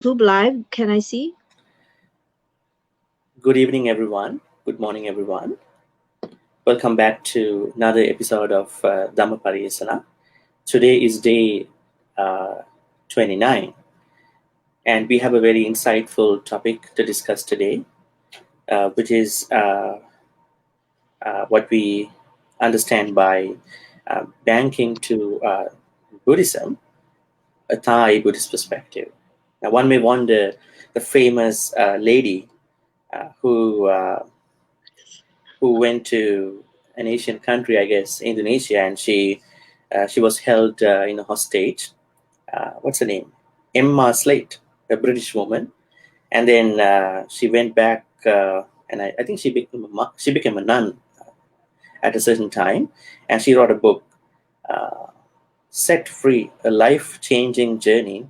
YouTube live. Can I see? Good evening, everyone. Good morning, everyone. Welcome back to another episode of Dhammapariyesanā. Today is day 29, and we have a very insightful topic to discuss today, which is what we understand by banking to Buddhism, a Thai Buddhist perspective. Now, one may wonder the famous lady who went to an Asian country, I guess Indonesia, and she was held in a hostage. What's her name? Emma Slate, a British woman, and then she went back, and I think she became a nun at a certain time, and she wrote a book, Set Free: A Life-Changing Journey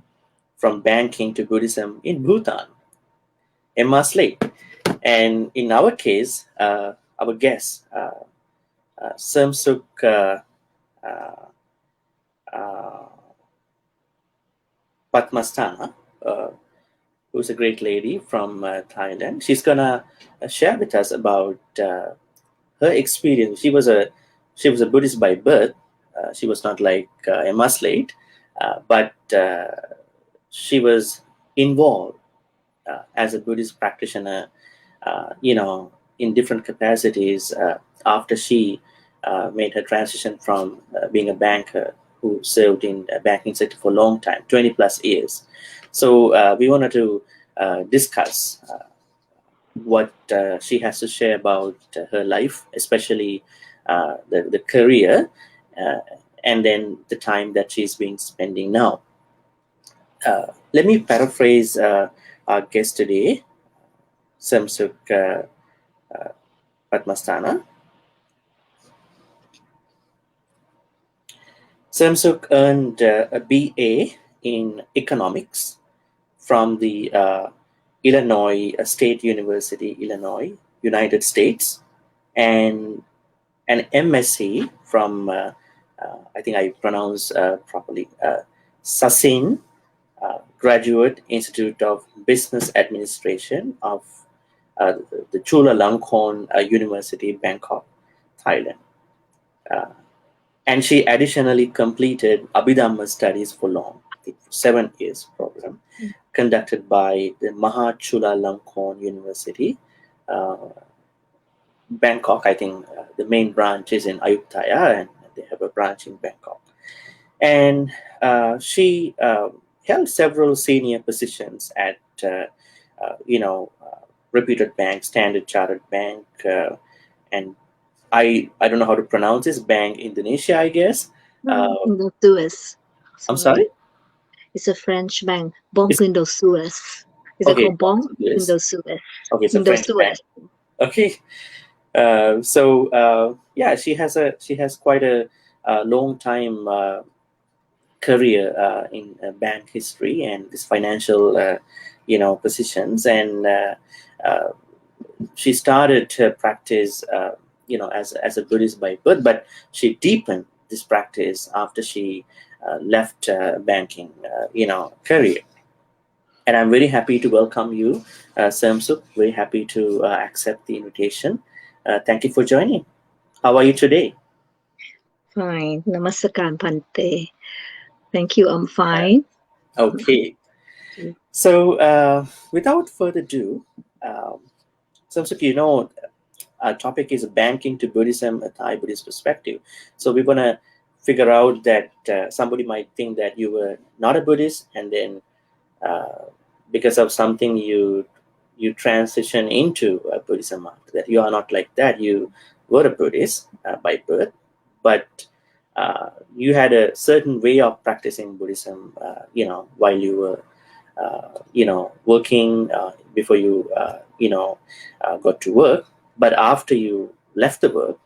from Banking to Buddhism in Bhutan. Emma Slate. And in our case, our guest, Sermsook Patmastana, who's a great lady from Thailand. She's gonna share with us about her experience. She was a Buddhist by birth. She was not like Emma Slate, but she was involved as a Buddhist practitioner, in different capacities after she made her transition from being a banker who served in the banking sector for a long time, 20 plus years. So we wanted to discuss what she has to share about her life, especially the career, and then the time that she's been spending now. Let me paraphrase our guest today, Sermsook Patmastana. Sermsook earned a BA in economics from the Illinois State University, Illinois, United States, and an MSc from, I think I pronounce properly, Sasin, Graduate Institute of Business Administration of the Chulalongkorn University, Bangkok, Thailand. And she additionally completed Abhidhamma Studies for long, I think for 7 years program, conducted by the Mahachulalongkorn University, Bangkok. I think the main branch is in Ayutthaya, and they have a branch in Bangkok. And she held several senior positions at, reputed banks, Standard Chartered Bank, and I don't know how to pronounce this, Banque Indonesia, I guess. Indosuez. I'm sorry? It's a French bank, Banque Indosuez. Is it called Banque Indosuez? Okay, it's a French bank. Okay. Yeah, she has quite a long time career in bank history and this financial positions, and she started her practice as a Buddhist by birth, but she deepened this practice after she left banking career. And I'm very happy to welcome you, Sermsook. Very happy to accept the invitation. Thank you for joining. How are you today? Fine. Namaskar, Bhante. Thank you. I'm fine. Okay. So without further ado, Sermsook, our topic is banking to Buddhism, a Thai Buddhist perspective. So we're going to figure out that somebody might think that you were not a Buddhist, and then because of something you transition into Buddhism after that. You are not like that. You were a Buddhist by birth, but you had a certain way of practicing Buddhism, while you were, working before you, got to work. But after you left the work,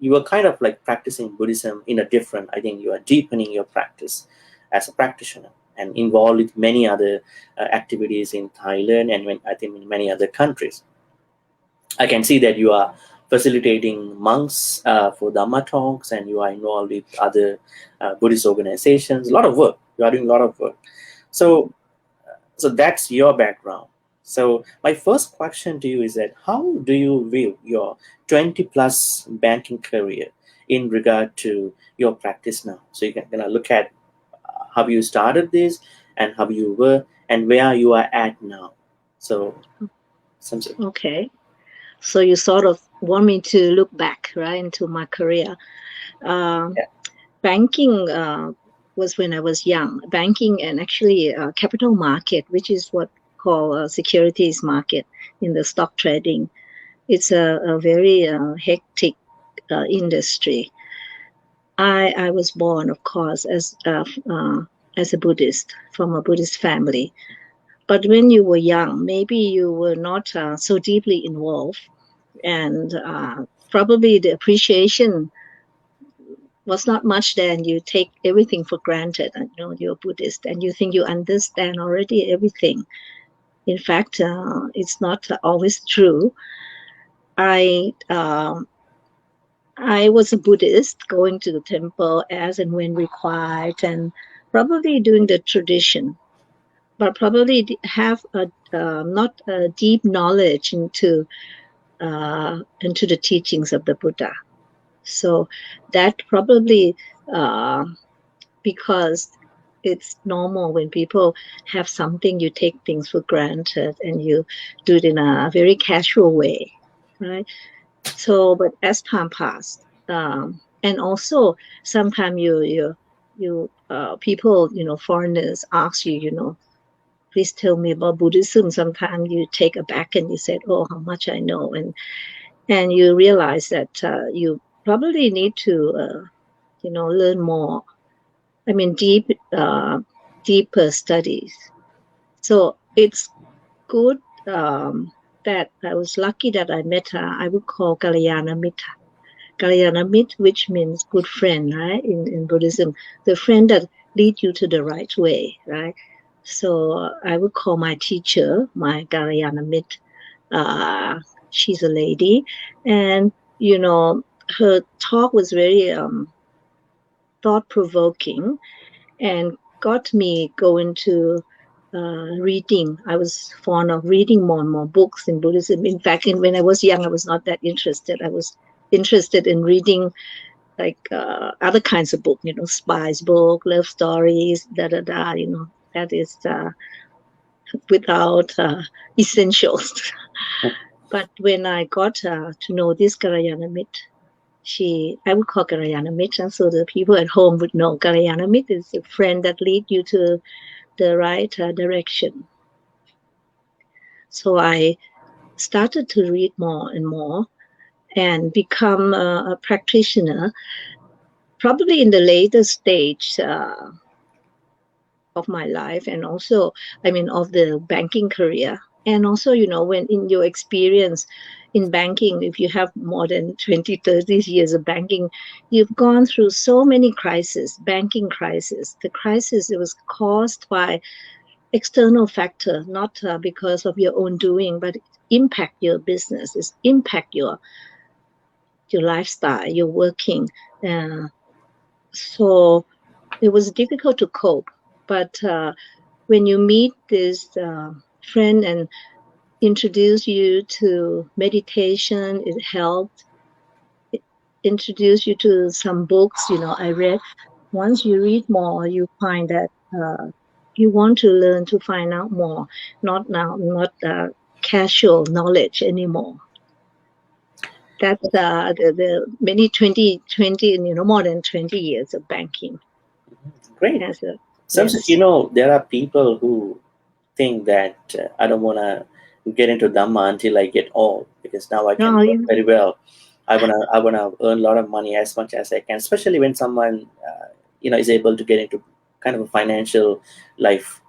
you were kind of like practicing Buddhism in a different, I think you are deepening your practice as a practitioner and involved with many other activities in Thailand and I think in many other countries. I can see that you are facilitating monks for Dhamma talks, and you are involved with other Buddhist organizations. A lot of work. You are doing a lot of work. So So that's your background. So my first question to you is that how do you view your 20 plus banking career in regard to your practice now? So you can look at how you started this and how you were and where you are at now. So, Sermsook. Okay. So you sort of want me to look back, right, into my career. Yeah. Banking was when I was young. Banking and actually capital market, which is what called securities market in the stock trading. It's a very hectic industry. I was born, of course, as a Buddhist from a Buddhist family. But when you were young, maybe you were not so deeply involved, and probably the appreciation was not much there, and you take everything for granted. And you're Buddhist, and you think you understand already everything. In fact, it's not always true. I was a Buddhist, going to the temple as and when required, and probably doing the tradition, but probably have not a deep knowledge into the teachings of the Buddha. So that probably because it's normal when people have something, you take things for granted and you do it in a very casual way, right? So, but as time passed, and also sometimes people, foreigners ask you, please tell me about Buddhism. Sometimes you take aback and you said, oh, how much I know. And you realize that you probably need to, learn more. I mean, deeper studies. So it's good that I was lucky that I met I would call Kalyana Mitta. Kalyana Mitta, which means good friend, right? In Buddhism, the friend that lead you to the right way, right? So I would call my teacher, my Kalyana Mitta. She's a lady, and her talk was very thought-provoking and got me going to reading. I was fond of reading more and more books in Buddhism. In fact, when I was young, I was not that interested. I was interested in reading like other kinds of books, spies book, love stories, that is without essentials. But when I got to know this Kalyana Mitta, I would call Kalyana Mitta, so the people at home would know Kalyana Mitta is a friend that lead you to the right direction. So I started to read more and more and become a practitioner, probably in the later stage of my life, and also, of the banking career. And also, when in your experience in banking, if you have more than 20, 30 years of banking, you've gone through so many crises, banking crisis. The crisis, it was caused by external factor, not because of your own doing, but it impact your business, it impact your lifestyle, your working. So it was difficult to cope. But when you meet this friend and introduce you to meditation, it helped. It introduced you to some books, I read. Once you read more, you find that you want to learn to find out more, not casual knowledge anymore. That's the many 20, more than 20 years of banking. Great. So, yes. There are people who think that I don't want to get into Dhamma until I get old, because now I can work very well. I wanna earn a lot of money as much as I can, especially when someone is able to get into kind of a financial life,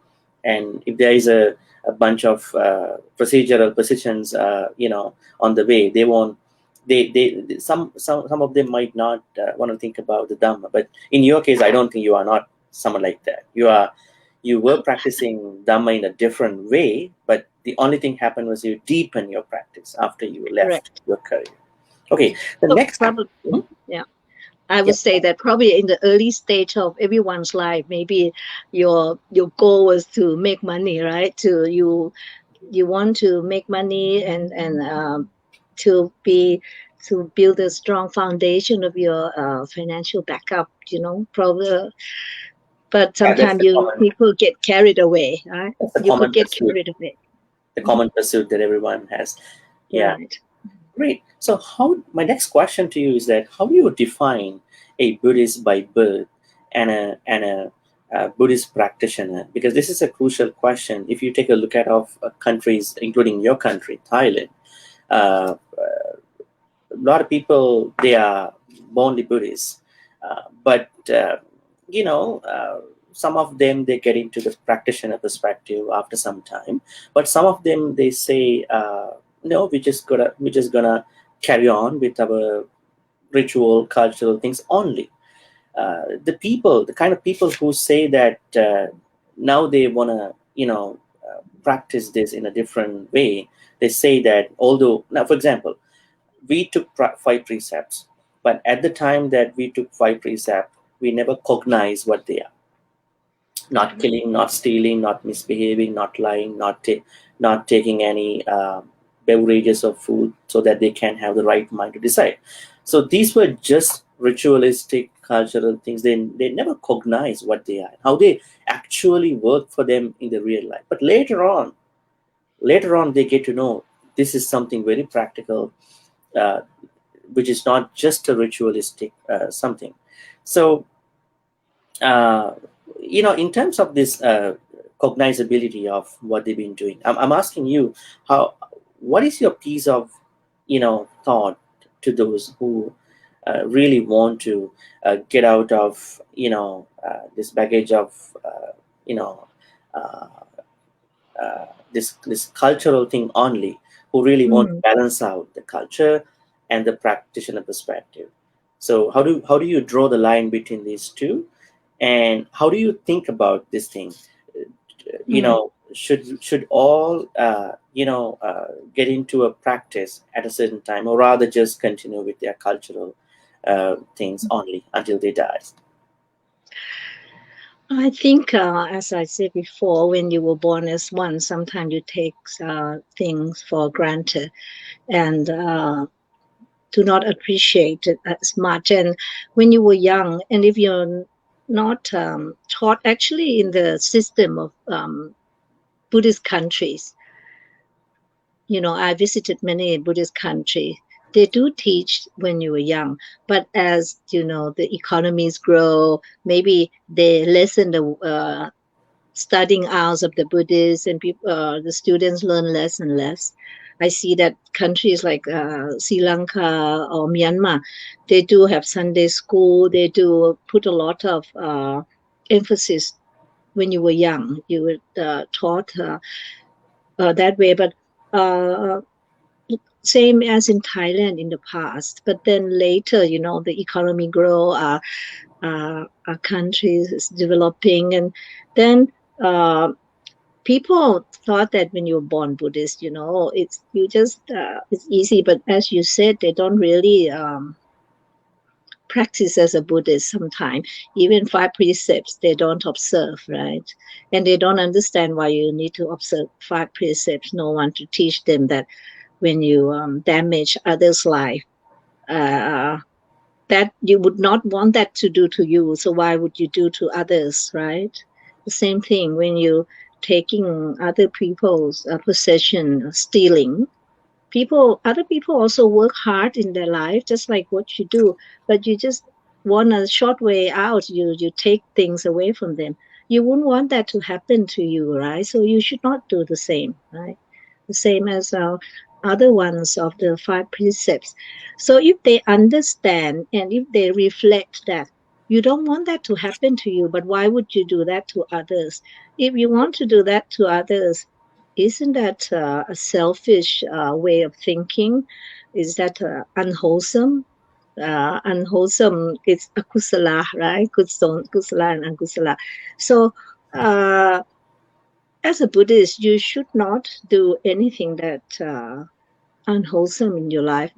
and if there is a bunch of procedural positions on the way, they won't. Some of them might not want to think about the Dhamma, but in your case, I don't think you are not someone like that. You were practicing Dhamma in a different way, but the only thing happened was you deepen your practice after you left your career. Okay, the next. Probably, yeah. I would say that probably in the early stage of everyone's life, maybe your goal was to make money, right? You want to make money and to build a strong foundation of your financial backup, probably. But Yeah, sometimes people get carried away, right? that's the You could common get pursuit. carried away. The common pursuit that everyone has. Yeah. Right. Great. So my next question to you is that how do you define a Buddhist by birth and a Buddhist practitioner? Because this is a crucial question. If you take a look at countries, including your country, Thailand, a lot of people, they are bornly Buddhists, but some of them, they get into the practitioner perspective after some time, but some of them, they say, no, we're just gonna carry on with our ritual cultural things only. The kind of people who say that now they want to practice this in a different way, they say that, although now, for example, we took 5 precepts, but at the time that we took 5 precepts, we never cognized what they are. Not killing, not stealing, not misbehaving, not lying, not taking any beverages of food, so that they can have the right mind to decide. So these were just ritualistic cultural things. They never cognize what they are, how they actually work for them in the real life. But later on they get to know this is something very practical, which is not just a ritualistic something. So in terms of this cognizability of what they've been doing, I'm asking you, what is your piece of thought to those who really want to get out of this baggage of uh, this cultural thing only, who really want to balance out the culture and the practitioner perspective? So how do you draw the line between these two, and how do you think about this thing? Should all get into a practice at a certain time, or rather just continue with their cultural things only until they die? I think, as I said before, when you were born as one, sometimes you take things for granted and do not appreciate it as much. And when you were young, and if you're not taught, actually in the system of Buddhist countries, I visited many Buddhist countries. They do teach when you were young, but as the economies grow, maybe they lessen the studying hours of the Buddhists, and the students learn less and less. I see that countries like Sri Lanka or Myanmar, they do have Sunday school. They do put a lot of emphasis when you were young. You were taught that way, but same as in Thailand in the past. But then later, the economy grow, our country is developing, and then people thought that when you were born Buddhist, it's it's easy. But as you said, they don't really practice as a Buddhist sometimes. Even 5 precepts, they don't observe, right? And they don't understand why you need to observe 5 precepts. No one to teach them that when you damage others' life, that you would not want that to do to you. So why would you do to others, right? The same thing when you taking other people's possession, stealing. Other people also work hard in their life, just like what you do, but you just want a short way out. You take things away from them. You wouldn't want that to happen to you, right? So you should not do the same, right? The same as other ones of the 5 precepts. So if they understand and if they reflect that you don't want that to happen to you, but why would you do that to others? If you want to do that to others, isn't that a selfish way of thinking? Is that unwholesome? Unwholesome, it's akusala, right? Kusala and akusala. So as a Buddhist, you should not do anything that unwholesome in your life.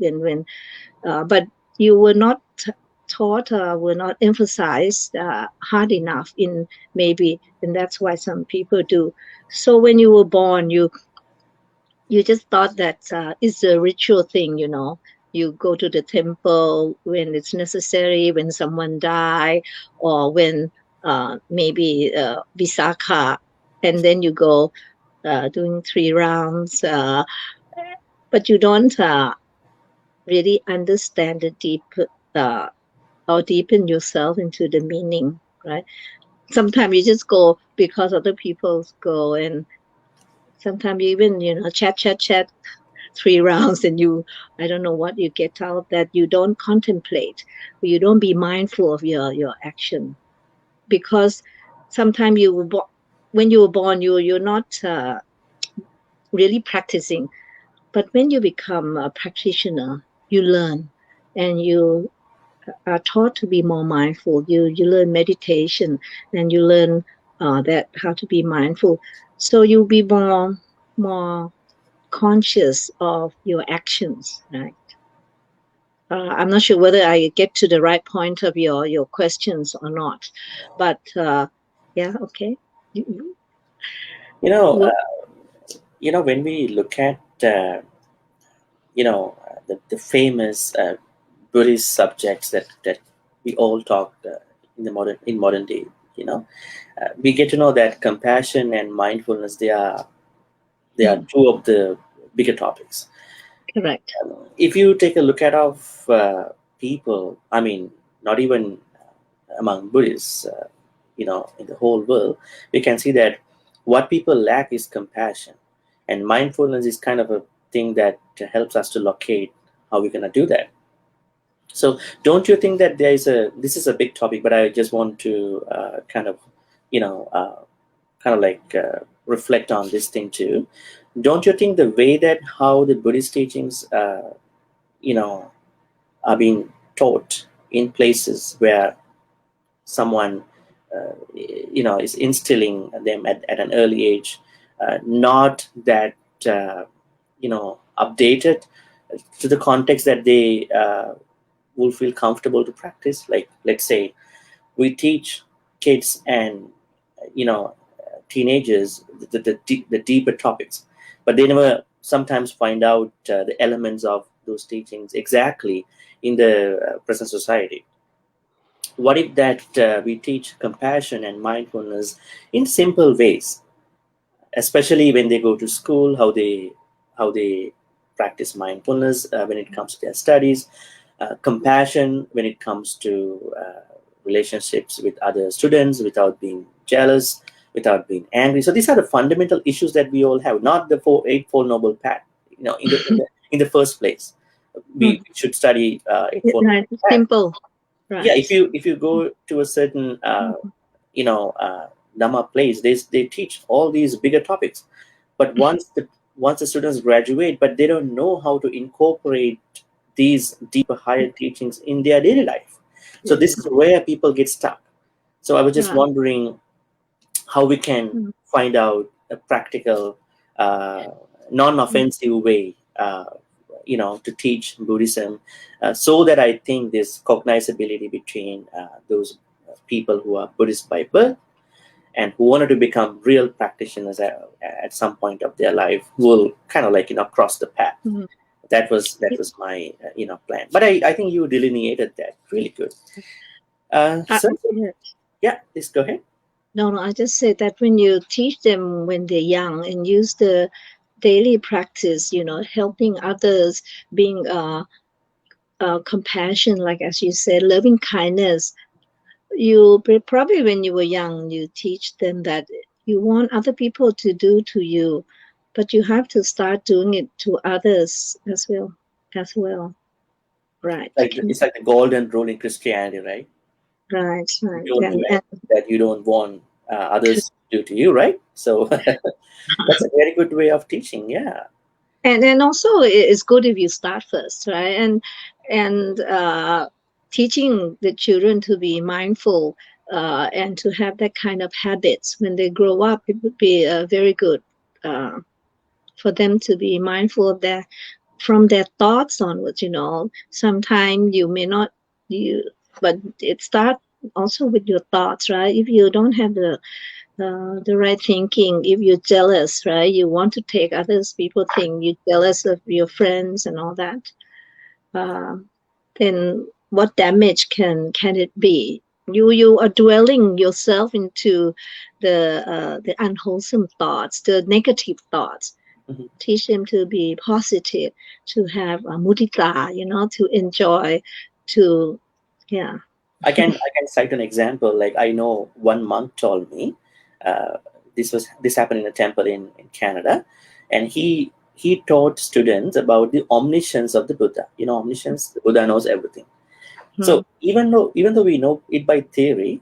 But you will not taught were not emphasized hard enough in maybe, and that's why some people do. So when you were born, you just thought that it's a ritual thing, you know. You go to the temple when it's necessary, when someone die, or when maybe Visakha, and then you go doing 3 rounds. But you don't really understand the deep or deepen yourself into the meaning, right? Sometimes you just go because other people go, and sometimes you even, you know, chat 3 rounds, and I don't know what you get out that you don't contemplate, you don't be mindful of your action, because sometimes when you were born, you're not really practicing, but when you become a practitioner, you learn, and you are taught to be more mindful. You learn meditation, and you learn that how to be mindful, so you'll be more conscious of your actions, right? I'm not sure whether I get to the right point of your questions or not, but yeah, okay. You know, Well, when we look at the famous Buddhist subjects that we all talk in modern day, we get to know that compassion and mindfulness, they are two of the bigger topics. correct. If you take a look at of people, I mean, not even among Buddhists, in the whole world, we can see that what people lack is compassion, and mindfulness is kind of a thing that helps us to locate how we're going to do that. So, don't you think that this is a big topic, but I just want to reflect on this thing too. Don't you think the way that how the Buddhist teachings, are being taught in places where someone, is instilling them at an early age, not that, updated to the context that they will feel comfortable to practice? Like, let's say, we teach kids and teenagers the deeper topics, but they never sometimes find out the elements of those teachings exactly in the present society. What if that we teach compassion and mindfulness in simple ways, especially when they go to school, how they practice mindfulness when it comes to their studies, compassion when it comes to relationships with other students without being jealous, without being angry. So these are the fundamental issues that we all have, not the Eightfold Noble Path. In the first place, we should study Eightfold Right, Noble Path. simple, Yeah, right. if you go to a certain Dhamma place, they teach all these bigger topics, but once the students graduate, but they don't know how to incorporate these deeper, higher teachings in their daily life. So Yeah, this is where people get stuck. So I was just right. wondering how we can find out a practical, non-offensive way, to teach Buddhism, so that I think this cognizability between those people who are Buddhist by birth and who wanted to become real practitioners at some point of their life will kind of cross the path. Mhm. That was my plan. But I think you delineated that really good. So Yeah. yeah, please go ahead. No, I just said that when you teach them when they're young and use the daily practice, you know, helping others, being compassion, like as you said, loving kindness, probably when you were young, you teach them that you want other people to do to you, but you have to start doing it to others as well. Right. It's like the golden rule in Christianity, right? Right, right. Don't do anything that you don't want others to do to you, right? So that's a very good way of teaching. Yeah. And also it's good if you start first, right? And teaching the children to be mindful and to have that kind of habits when they grow up, it would be very good for them to be mindful of their from their thoughts onwards. You know, sometimes you may not you But it starts also with your thoughts, right? If you don't have the right thinking, if you're jealous, right? You want to take others, people think you're jealous of your friends and all that. Then what damage can it be? You are dwelling yourself into the unwholesome thoughts, the negative thoughts. Mhm. Teach them to be positive, to have mudita, to enjoy, to yeah. I can cite an example. Like I know one monk told me, uh, this happened in a temple in Canada, and he taught students about the omniscience of the Buddha. Omniscience. The Buddha knows everything. Hmm. So even though we know it by theory,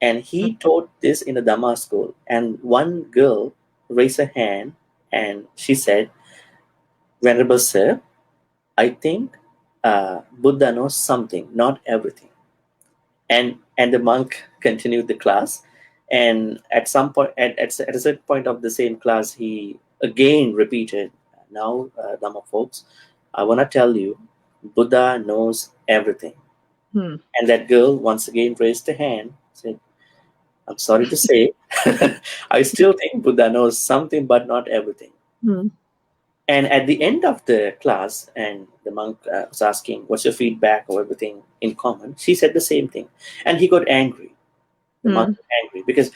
and he taught this in a Dhamma school, and one girl raised her hand and she said, "Venerable Sir, I think Buddha knows something, not everything." And the monk continued the class, and at some point at a certain point of the same class, he again repeated, "Now, Dhamma folks, I want to tell you, Buddha knows everything." Hmm. And that girl once again raised her hand, said, "I'm sorry to say, I still think Buddha knows something, but not everything." Hmm. And at the end of the class, and the monk was asking, "What's your feedback or everything in common?" She said the same thing. And he got angry. The monk Hmm. got angry because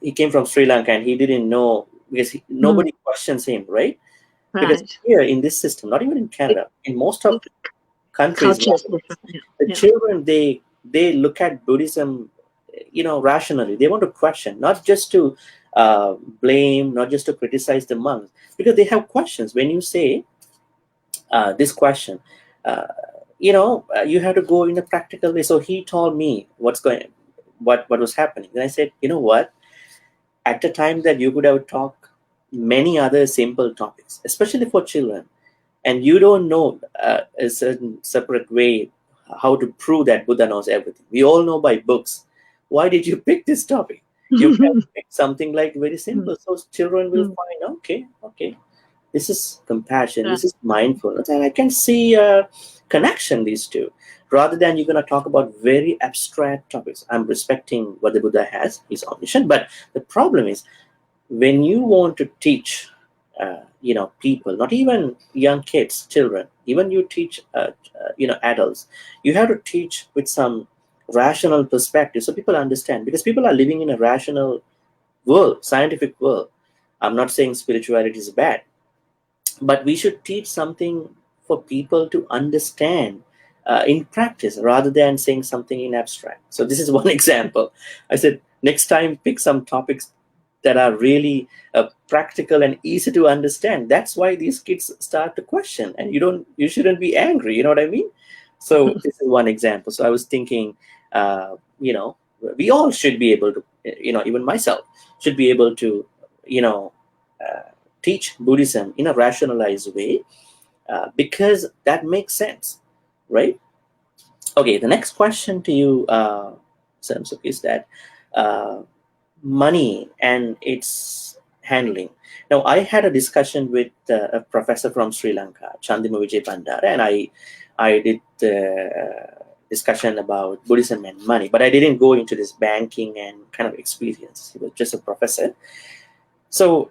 he came from Sri Lanka and he didn't know, because Hmm. nobody questions him, right? Because Right. here in this system, not even in It, Canada, in most of it countries cultures nowadays, different. Yeah. the Yeah. children, they look at Buddhism, rationally. They want to question, not just to blame, not just to criticize the monks, because they have questions. When you say this question, uh, you have to go in a practical way. So he told me what was happening, and I said, you know what? At the time that you could have talked many other simple topics, especially for children, and you don't know a certain separate way how to prove that Buddha knows everything. We all know by books. Why did you pick this topic? You can pick something like very Hmm. simple, so children will Hmm. find, okay, this is compassion, Right. this is mindfulness, and I can see a connection these two. Rather than you're going to talk about very abstract topics. I'm respecting what the Buddha has; he's omniscient. But the problem is, when you want to teach people, not even young kids, children, even you teach adults, you have to teach with some rational perspective so people understand, because people are living in a rational world, scientific world. I'm not saying spirituality is bad, but we should teach something for people to understand in practice, rather than saying something in abstract. So this is one example. I said, next time pick some topics that are really practical and easy to understand. That's why these kids start to question, and you shouldn't be angry, you know what I mean? So this is one example. So I was thinking, uh, you know we all should be able to, even myself should be able to, you know uh, teach Buddhism in a rationalized way, because that makes sense, right? Okay, the next question to you, Sermsook, is that uh, money and its handling. Now, I had a discussion with a professor from Sri Lanka, Chandima and I did discussion about Buddhism and money, but I didn't go into this banking and kind of experience. He was just a professor. So,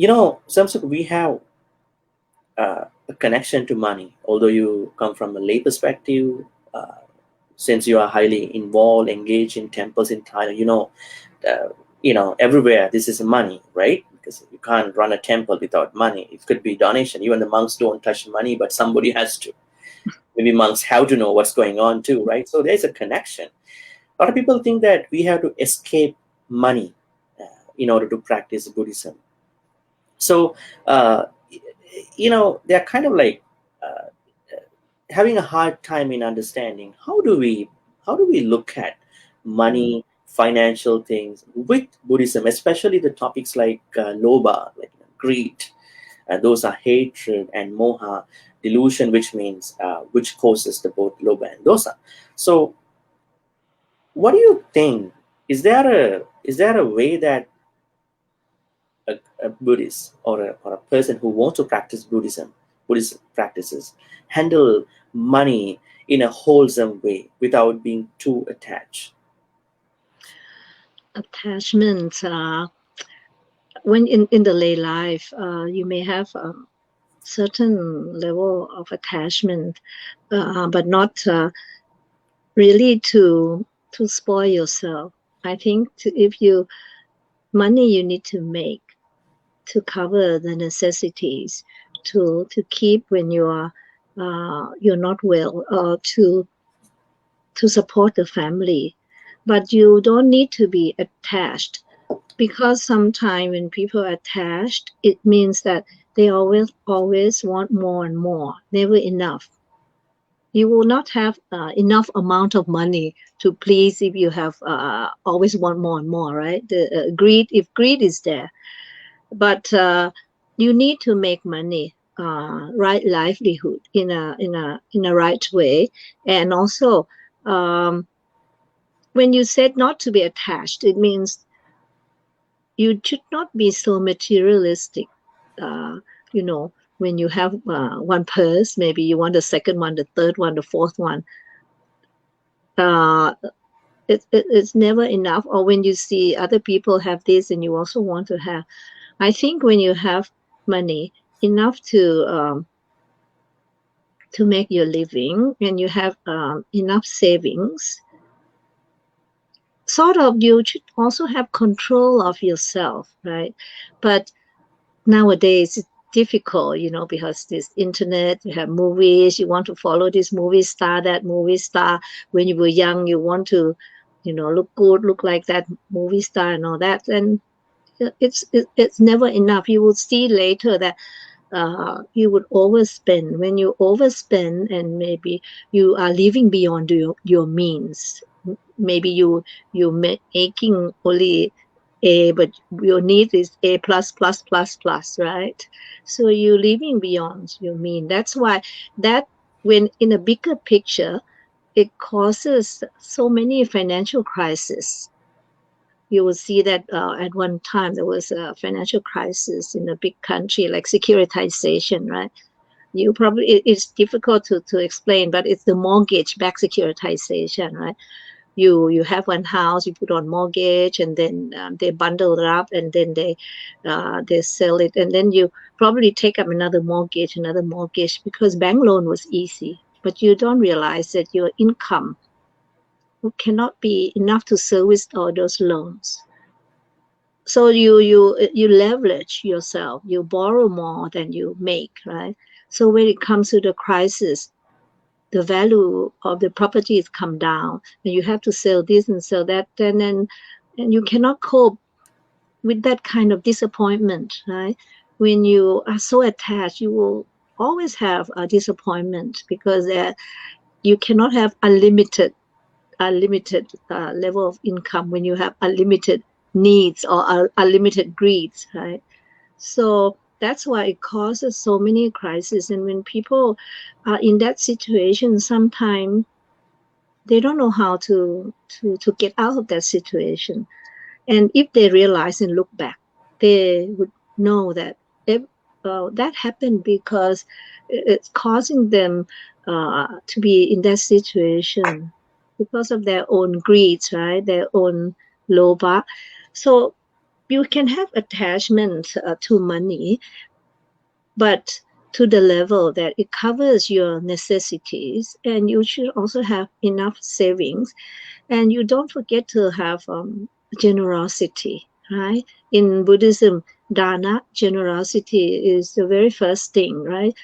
Samsung, we have a connection to money, although you come from a lay perspective. Uh, since you are highly involved, engaged in temples in Thailand, everywhere this is money, right? Because you can't run a temple without money. It could be donation. Even the monks don't touch money, but somebody has to. Maybe monks have to know what's going on too, right? So there's a connection. A lot of people think that we have to escape money in order to practice Buddhism. So, they're kind of like uh, having a hard time in understanding how do we look at Hmm. money, financial things with Buddhism, especially the topics like loba, like greed. Those are hatred and moha, delusion, which means which causes the both loba and dosa. So, what do you think? Is there a way that a Buddhist or a person who wants to practice Buddhism Buddhist practices, handle money in a wholesome way without being too attached? Attachment, when in the lay life, you may have certain level of attachment, but not really to spoil yourself. I think if you money you need to make to cover the necessities, to keep when you are you're not well, or to support the family, but you don't need to be attached, because sometimes when people are attached, it means that they always want more and more, never enough. You will not have enough amount of money to please if you have always want more and more, right? The greed, if greed is there, but you need to make money, right livelihood in a right way, and also when you said not to be attached, it means you should not be so materialistic. You know, when you have one purse, maybe you want the second one, the third one, the fourth one. It's never enough. Or when you see other people have this and you also want to have. I think when you have money enough to make your living, and you have enough savings, sort of you should also have control of yourself, right? But nowadays it's difficult, you know, because this internet, you have movies, you want to follow this movie star, that movie star. When you were young, you want to, you know, look good, look like that movie star and all that. And it's never enough. You will see later that you would overspend. When you overspend, and maybe you are living beyond your means. Maybe you're making only A, but your need is A plus plus plus plus, right? So you're living beyond your mean. That's why that, when in a bigger picture, it causes so many financial crises. You will see that at one time there was a financial crisis in a big country, like securitization, right? You probably, it's difficult to explain, but it's the mortgage-backed securitization, right? You have one house, you put on mortgage, and then they bundle it up, and then they sell it, and then you probably take up another mortgage, because bank loan was easy, but you don't realize that your income cannot be enough to service all those loans. So you leverage yourself, you borrow more than you make, right? So when it comes to the crisis, the value of the properties come down, and you have to sell this and sell that, and you cannot cope with that kind of disappointment, right? When you are so attached, you will always have a disappointment, because you cannot have unlimited level of income when you have unlimited needs or unlimited greeds, right? So that's why it causes so many crises. And when people are in that situation, sometimes they don't know how to get out of that situation. And if they realize and look back, they would know that that happened because it's causing them to be in that situation because of their own greeds, right? Their own lobha. So you can have attachment to money, but to the level that it covers your necessities, and you should also have enough savings, and you don't forget to have generosity, right? In Buddhism, dana, generosity, is the very first thing, right?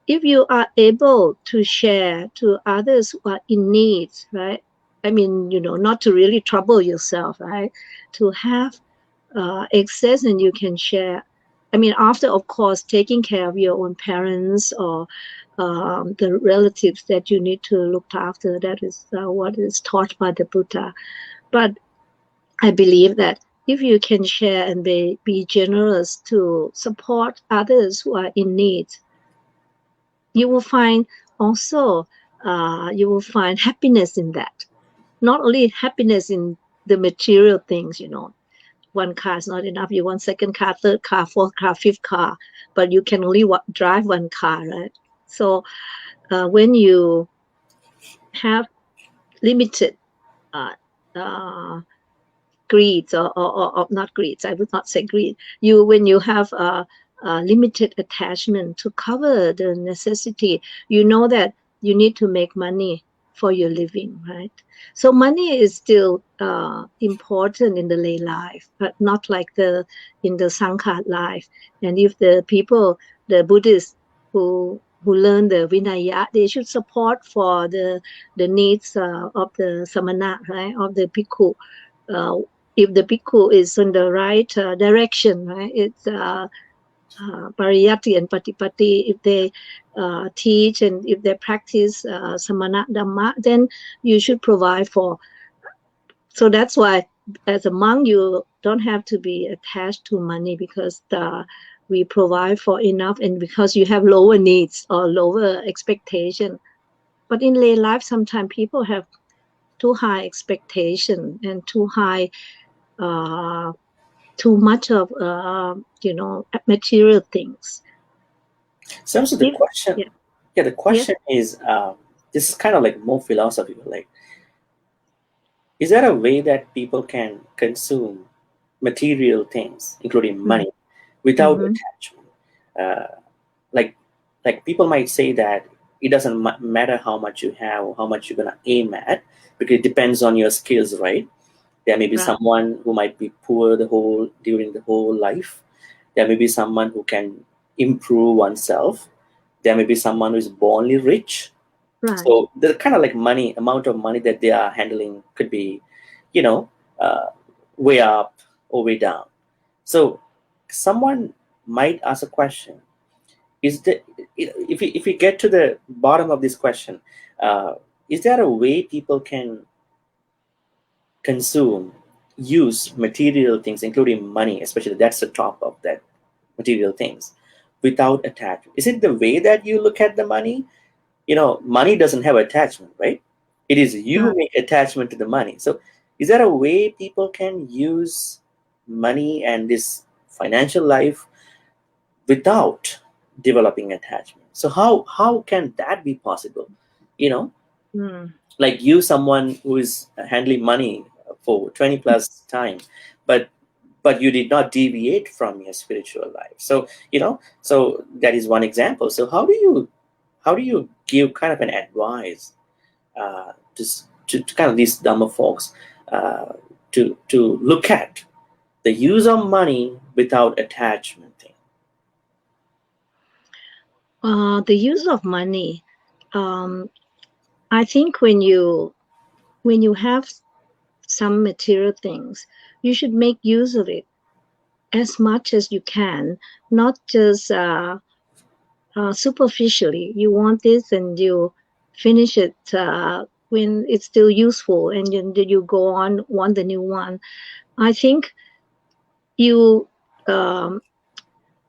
If you are able to share to others who are in need, right? I mean, you know, not to really trouble yourself, right? To have excess, and you can share. I mean, after, of course, taking care of your own parents or the relatives that you need to look after. That is what is taught by the Buddha. But I believe that if you can share and be generous to support others who are in need, you will find also you will find happiness in that. Not only happiness in the material things, you know, one car is not enough. You want second car, third car, fourth car, fifth car, but you can only drive one car, right? So when you have limited greeds or not greeds, I would not say greed. When you have limited attachment to cover the necessity, you know that you need to make money for your living, right? So money is still important in the lay life, but not like in the Sangha life. And if the people, the Buddhists who learn the Vinaya, they should support for the needs of the samana, right, of the bhikkhu. If the bhikkhu is in the right direction, right, it's pariyati and patipati. If they teach and if they practice samana dhamma, then you should provide for. So that's why, as a monk, you don't have to be attached to money, because we provide for enough, and because you have lower needs or lower expectation. But in lay life, sometimes people have too high expectation and too high. Too much of material things. So the question, the question yes. is, this is kind of like more philosophical. Like, is there a way that people can consume material things, including money, without attachment? Like people might say that it doesn't matter how much you have or how much you're gonna aim at, because it depends on your skills, right? There may be someone who might be poor during the whole life. There may be someone who can improve oneself. There may be someone who is bornly rich. Right. So the kind of like amount of money that they are handling could be, way up or way down. So someone might ask a question: if we get to the bottom of this question, is there a way people can use material things, including money, especially that's the top of that material things, without attachment? Is it the way that you look at the money? Money doesn't have attachment, right? It is you make attachment to the money. So is there a way people can use money and this financial life without developing attachment? So how can that be possible? Like someone who is handling money for 20 plus time, but you did not deviate from your spiritual life. So so that is one example. So how do you give kind of an advice to kind of these Dhamma folks to look at the use of money without attachment thing? The use of money, I think when you have some material things, you should make use of it as much as you can, not just superficially. You want this and you finish it when it's still useful, and you go on, want the new one. I think you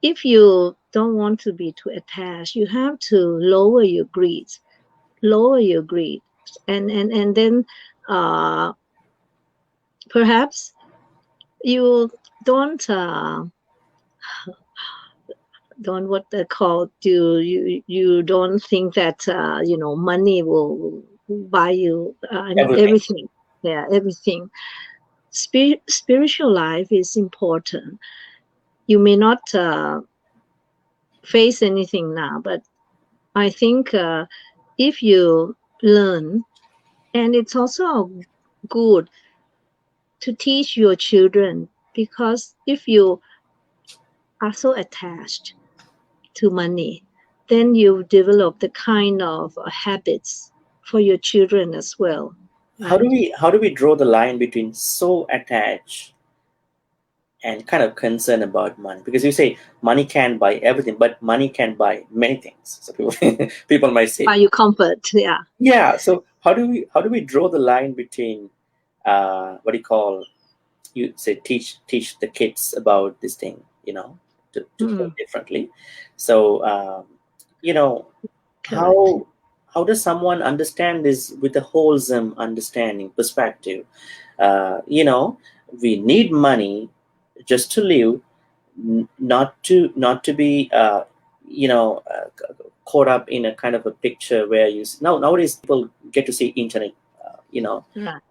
if you don't want to be too attached, you have to lower your greed, and then perhaps you don't what they call, you don't think that money will buy you everything. Yeah, everything. Spiritual life is important. You may not face anything now, but I think if you learn, and it's also good to teach your children, because if you are so attached to money, then you develop the kind of habits for your children as well. Right? How do we draw the line between so attached and kind of concerned about money? Because you say money can buy everything, but money can buy many things. So people might say, buy you comfort. Yeah. So how do we draw the line between what do you call, you say teach the kids about this thing, to think differently. So how does someone understand this with a wholesome understanding perspective? We need money, just to live, not to be caught up in a kind of a picture where nowadays people get to see internet, Right.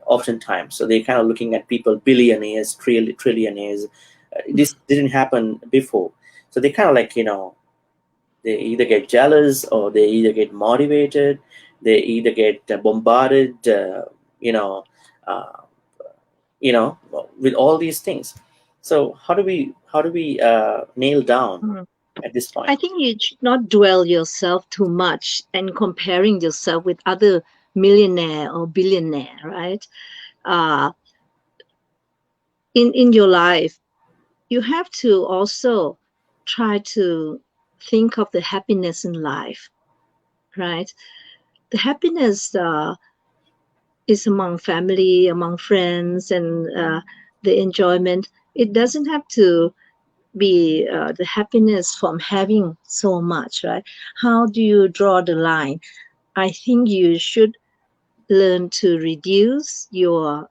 oftentimes. So they're kind of looking at people, billionaires, trillionaires. This didn't happen before. So they kind of like, they either get jealous or they either get motivated. They either get bombarded, uh, with all these things. So how do we nail down Mm. at this point? I think you should not dwell yourself too much and comparing yourself with other millionaire or billionaire, right? Uh, in your life, you have to also try to think of the happiness in life, right? The happiness is among family, among friends, and the enjoyment. It doesn't have to be the happiness from having so much, right? How do you draw the line? I think you should learn to reduce your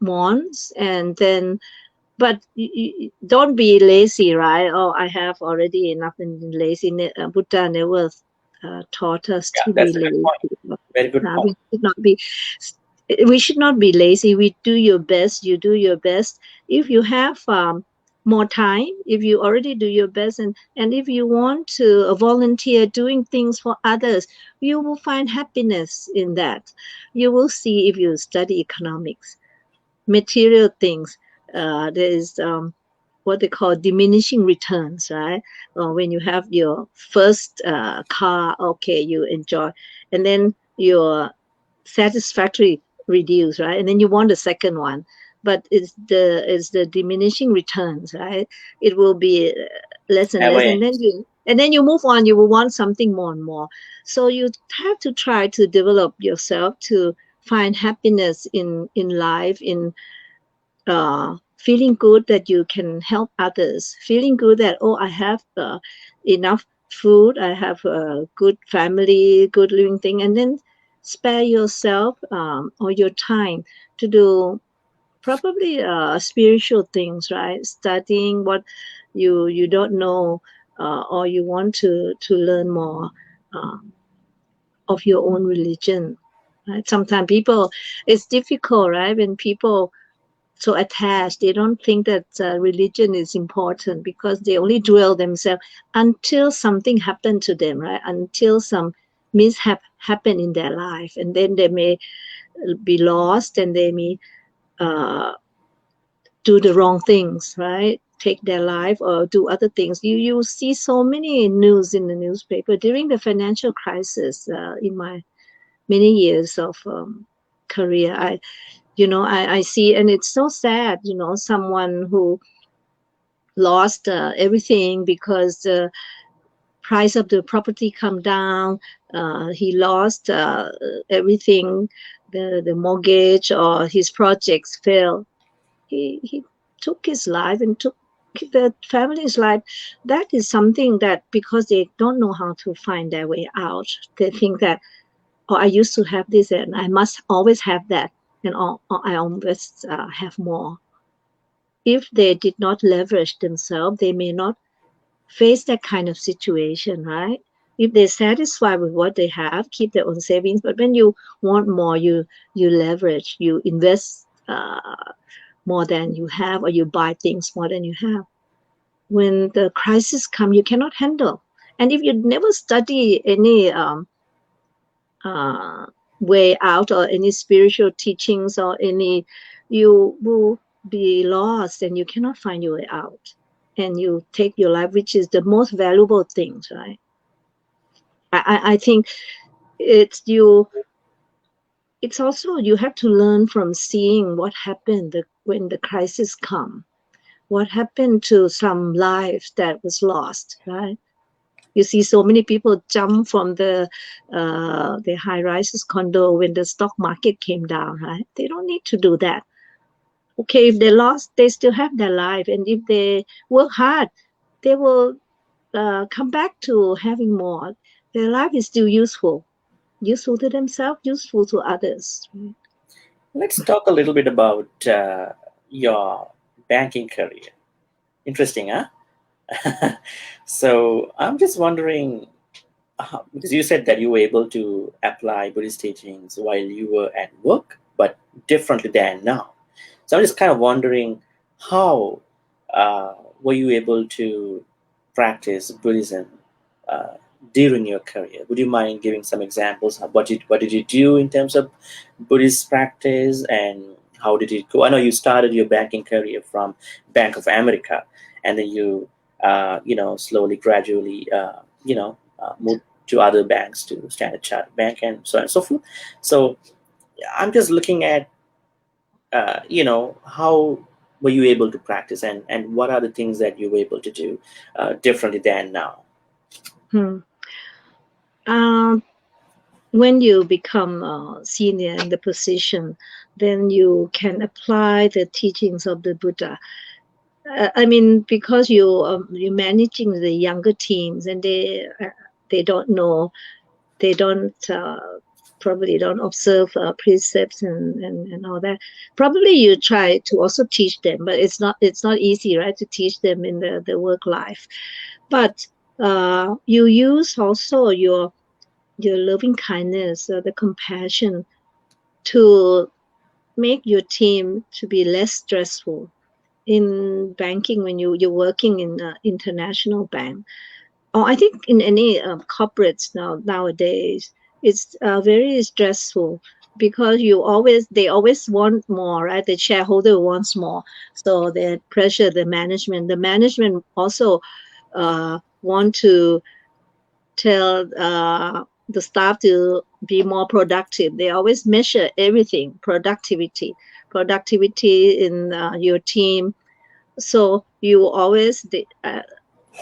wants, and then but don't be lazy, right? Oh, I have already enough, and lazy. Buddha never taught us Yeah, to be that's a good lazy. point. Very good point. We should not be lazy. We do your best. You do your best. If you have more time, if you already do your best, and if you want to volunteer doing things for others, you will find happiness in that. You will see if you study economics, material things. There is what they call diminishing returns, right? When you have your first car, okay, you enjoy, and then your satisfactory reduce, right? And then you want the second one, but it's the diminishing returns, right? It will be less and Never less, end. and then you move on. You will want something more and more. So you have to try to develop yourself to find happiness in life, in feeling good that you can help others, feeling good that, oh, I have enough food, I have a good family, good living thing, and then spare yourself or your time to do probably spiritual things, right? Studying what you don't know, or you want to learn more uh, of your own religion, right? Sometimes people, it's difficult, right? When people so attached. They don't think that religion is important because they only dwell themselves until something happened to them, right? Until some mishap happen in their life, and then they may be lost, and they may uh, do the wrong things, right? Take their life or do other things. You see so many news in the newspaper during the financial crisis. In my many years of career, I see, and it's so sad, someone who lost everything because the price of the property come down. He lost everything, the mortgage, or his projects failed. He took his life and took the family's life. That is something that, because they don't know how to find their way out, they think that, oh, I used to have this and I must always have that, and I always have more. If they did not leverage themselves, they may not face that kind of situation, right? If they're satisfied with what they have, keep their own savings. But when you want more, you leverage, you invest more than you have, or you buy things more than you have. When the crisis come, you cannot handle. And if you never study any uh, way out, or any spiritual teachings, or any, you will be lost and you cannot find your way out, and you take your life, which is the most valuable things, right? I think it's also, you have to learn from seeing what happened when the crisis come, what happened to some lives that was lost, right? You see so many people jump from the high rises condo when the stock market came down, right? They don't need to do that. Okay, if they lost, they still have their life, and if they work hard, they will come back to having more. Their life is still useful to themselves, useful to others. Let's talk a little bit about your banking career. Interesting, huh? So I'm just wondering, because you said that you were able to apply Buddhist teachings while you were at work, but differently than now. So I'm just kind of wondering, how were you able to practice Buddhism during your career? Would you mind giving some examples? What did you do in terms of Buddhist practice, and how did it go? I know you started your banking career from Bank of America, and then you slowly, gradually, moved to other banks, to Standard Chartered Bank, and so on and so forth. So I'm just looking at, how were you able to practice, and what are the things that you were able to do differently than now? When you become a senior in the position, then you can apply the teachings of the Buddha. I mean, because you're managing the younger teams, and they don't know, they don't probably don't observe precepts and all that. Probably you try to also teach them, but it's not easy, right, to teach them in the work life. But you use also your loving kindness, the compassion, to make your team to be less stressful. In banking, when you're working in an international bank, or I think in any corporates nowadays, it's very stressful, because they always want more, right? The shareholder wants more, so they pressure the management. The management also want to tell the staff to be more productive. They always measure everything, productivity in your team. So you always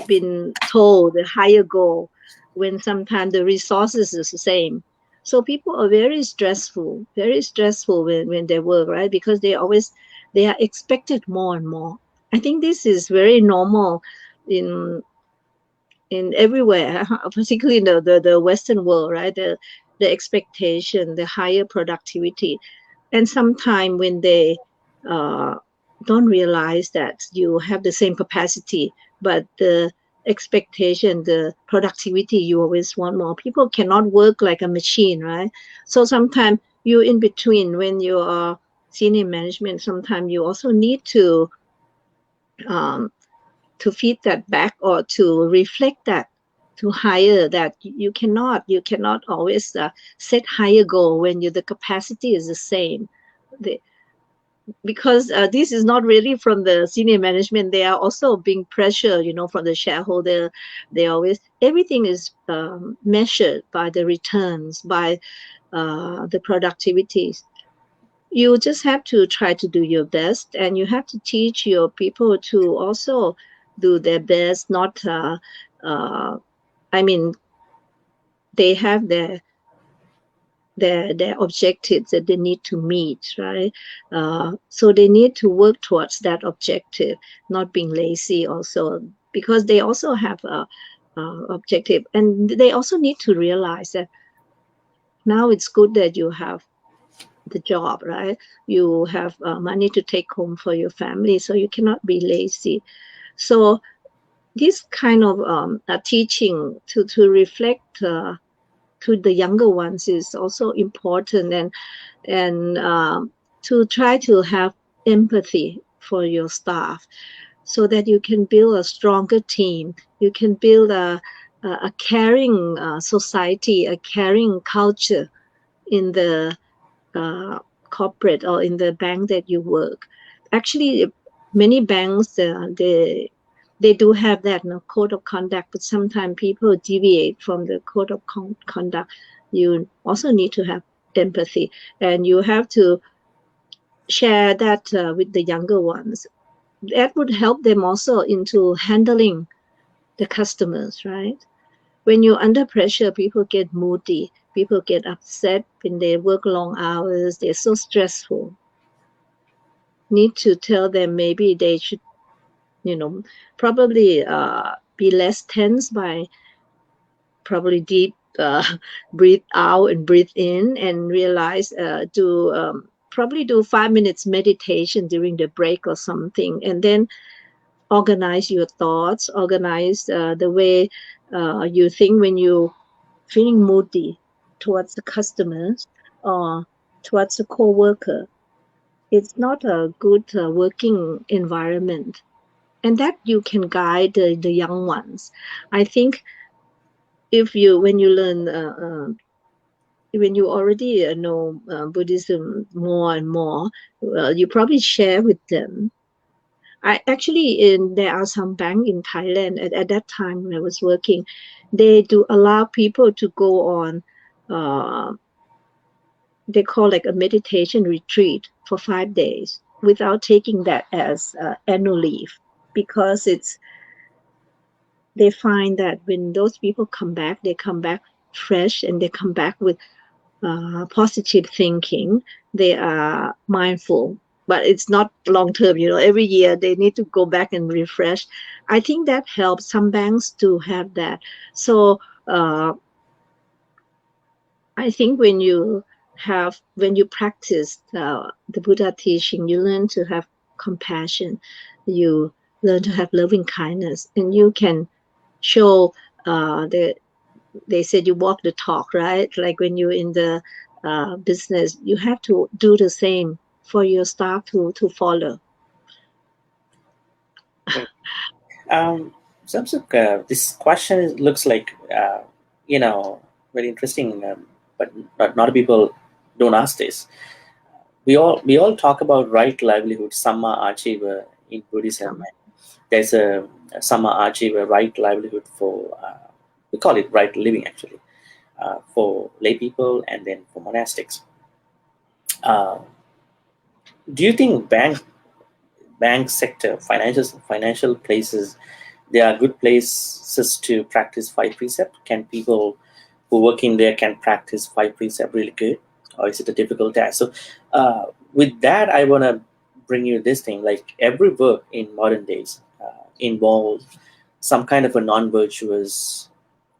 been told the higher goal, when sometimes the resources is the same. So people are very stressful when they work, right? Because they are expected more and more. I think this is very normal in everywhere, particularly in the Western world, right? The expectation, the higher productivity. And sometimes when they don't realize that you have the same capacity, but the expectation, the productivity, you always want more. People cannot work like a machine, right? So sometimes you in between, when you are senior management, sometimes you also need to feed that back, or to reflect that, to higher that. You cannot always set higher goal when the capacity is the same. Because this is not really from the senior management. They are also being pressured, from the shareholder. They always, everything is measured by the returns, by the productivities. You just have to try to do your best, and you have to teach your people to also do their best. Not I mean, they have their objectives that they need to meet, right? So they need to work towards that objective, not being lazy also, because they also have a objective. And they also need to realize that now it's good that you have the job, right? You have money to take home for your family, so you cannot be lazy. So this kind of teaching to reflect to the younger ones is also important, and to try to have empathy for your staff, so that you can build a stronger team. You can build a caring society, a caring culture in the corporate or in the bank that you work. Actually, many banks they do have that code of conduct, but sometimes people deviate from the code of conduct. You also need to have empathy, and you have to share that with the younger ones. That would help them also into handling the customers, right? When you're under pressure, people get moody, people get upset when they work long hours, they're so stressful. Need to tell them maybe they should, probably be less tense by probably deep breathe out and breathe in, and realize to probably do 5 minutes meditation during the break or something, and then organize your thoughts, organize the way you think when you feeling moody towards the customers or towards the co-worker. It's not a good working environment, and that you can guide the young ones. I think if you when you learn when you already know Buddhism more and more, you probably share with them. I actually there are some banks in Thailand at that time when I was working, they do allow people to go on they call like a meditation retreat for 5 days without taking that as annual leave, because they find that when those people come back, they come back fresh and they come back with positive thinking. They are mindful, but it's not long term. Every year they need to go back and refresh. I think that helps some banks to have that. So I think when you practice the Buddha teaching, you learn to have compassion, you learn to have loving kindness, and you can show they said you walk the talk, right? Like when you're in the business, you have to do the same for your staff to follow. Sermsook, this question looks like very interesting, but not a lot of people don't ask this. We all talk about right livelihood, Samma Achieva in Buddhism. There's a Samma Achieva, right livelihood for we call it right living actually, for lay people and then for monastics. Do you think bank sector, financial places, they are good places to practice 5 precepts? Can people who work in there can practice 5 precepts really good, or is it a difficult task? So with that, I want to bring you this thing, like every work in modern days involves some kind of a non-virtuous,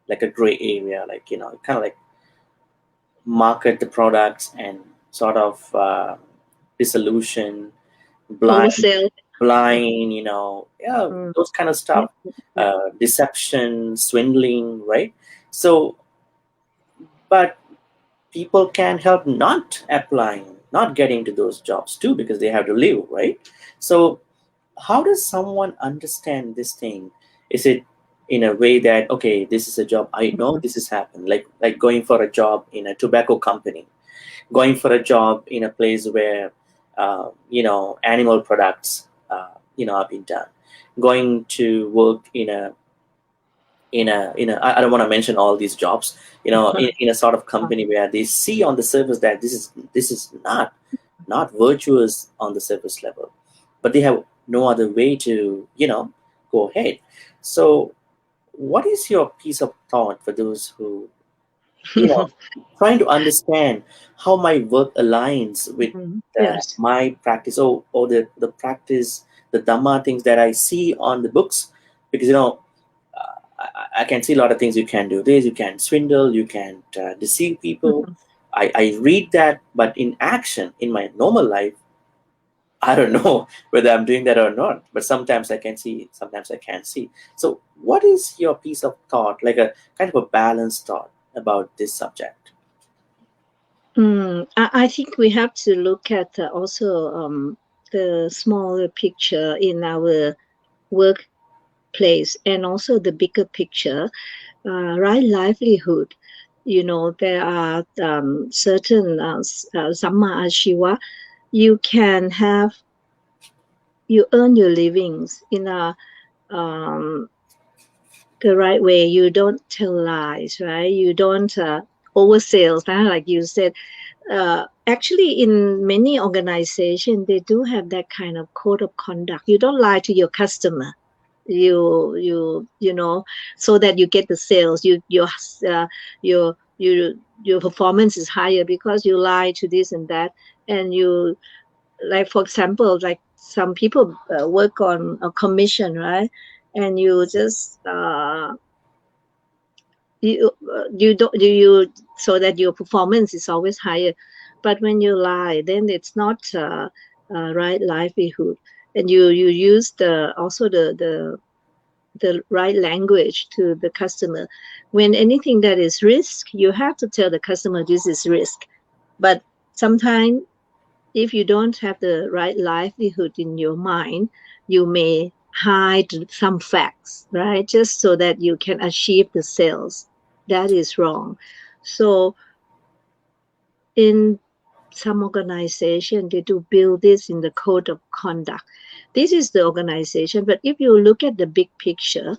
like a gray area, like kind of like market the products and sort of disillusion, blind, those kind of stuff, deception, swindling, right? So, but people can help not applying, not getting to those jobs too, because they have to live, right? So how does someone understand this thing? Is it in a way that, okay, this is a job, I know this has happened, like going for a job in a tobacco company, going for a job in a place where animal products have been done, going to work in a I don't want to mention all these jobs, in a sort of company where they see on the surface that this is not virtuous on the surface level, but they have no other way to go ahead. So what is your piece of thought for those who trying to understand how my work aligns with Yes. my practice, or the practice, the Dhamma things that I see on the books? Because I can see a lot of things. You can do this, you can swindle, you can deceive people. I read that, but in action, in my normal life, I don't know whether I'm doing that or not. But sometimes I can see, sometimes I can't see. So what is your piece of thought, like a kind of a balanced thought about this subject? I think we have to look at also the smaller picture in our workplace, and also the bigger picture, right livelihood. There are certain Samma Achieva. You earn your livings in a the right way. You don't tell lies, right? You don't oversell, like you said. Actually, in many organizations, they do have that kind of code of conduct. You don't lie to your customer. You know, so that you get the sales. Your performance is higher because you lie to this and that, and you, like, for example, like some people work on a commission, right? And you just you don't do you so that your performance is always higher. But when you lie, then it's not right livelihood. And you use also the right language to the customer. When anything that is risk, you have to tell the customer this is risk. But sometimes if you don't have the right livelihood in your mind, you may hide some facts, right? Just so that you can achieve the sales. That is wrong. So in some organization, they do build this in the code of conduct. This is the organization. But if you look at the big picture,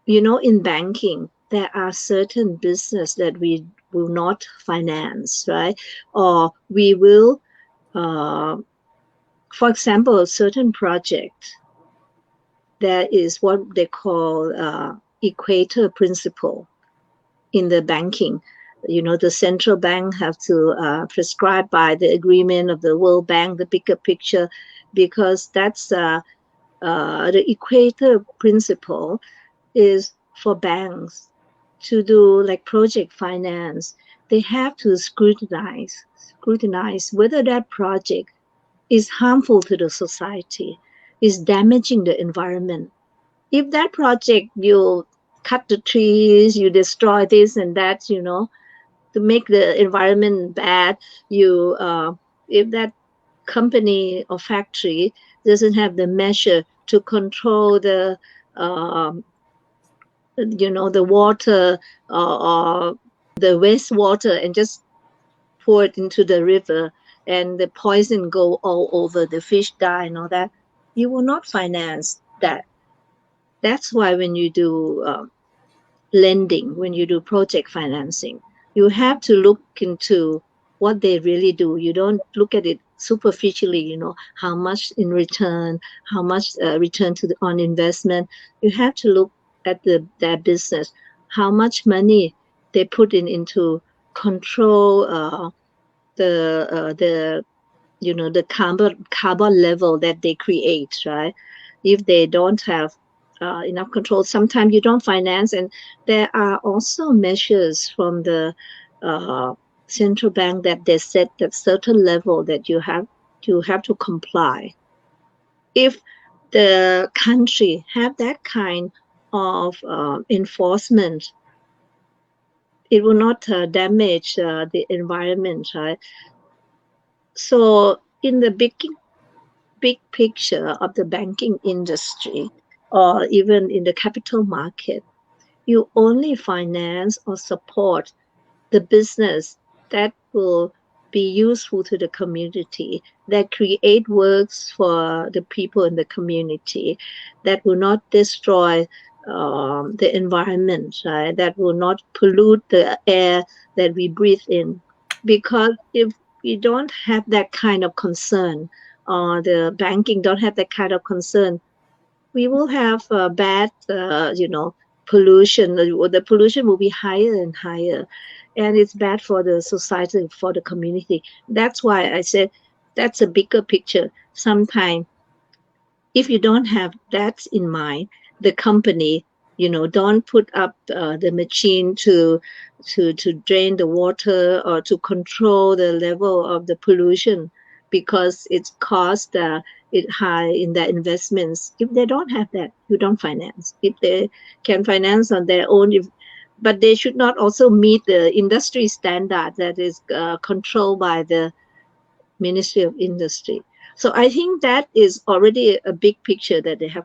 in banking, there are certain business that we will not finance, right? Or we will, for example, a certain project, there is what they call equator principle in the banking. The central bank have to prescribe by the agreement of the World Bank, the bigger picture, because that's the equator principle is for banks to do like project finance. They have to scrutinize whether that project is harmful to the society, is damaging the environment. If that project, you cut the trees, you destroy this and that, to make the environment bad, if that company or factory doesn't have the measure to control the the water or the wastewater and just pour it into the river and the poison go all over, the fish die and all that, you will not finance that. That's why when you do lending, when you do project financing, you have to look into what they really do. You don't look at it superficially, how much in return, how much return on investment. You have to look at their business, how much money they put into control the carbon level that they create, right? If they don't have enough control, sometimes you don't finance. And there are also measures from the central bank that they set at certain level that you have to comply. If the country have that kind of enforcement, it will not damage the environment, right? So in the big picture of the banking industry, or even in the capital market, you only finance or support the business that will be useful to the community, that create works for the people in the community, that will not destroy the environment, right? That will not pollute the air that we breathe in. Because if we don't have that kind of concern, or the banking don't have that kind of concern, we will have bad, pollution. The pollution will be higher and higher, and it's bad for the society, for the community. That's why I said that's a bigger picture. Sometimes, if you don't have that in mind, the company, don't put up the machine to drain the water or to control the level of the pollution, because it's cost it high in their investments. If they don't have that, you don't finance. If they can finance on their own, but they should not also meet the industry standard that is controlled by the Ministry of Industry. So I think that is already a big picture that they have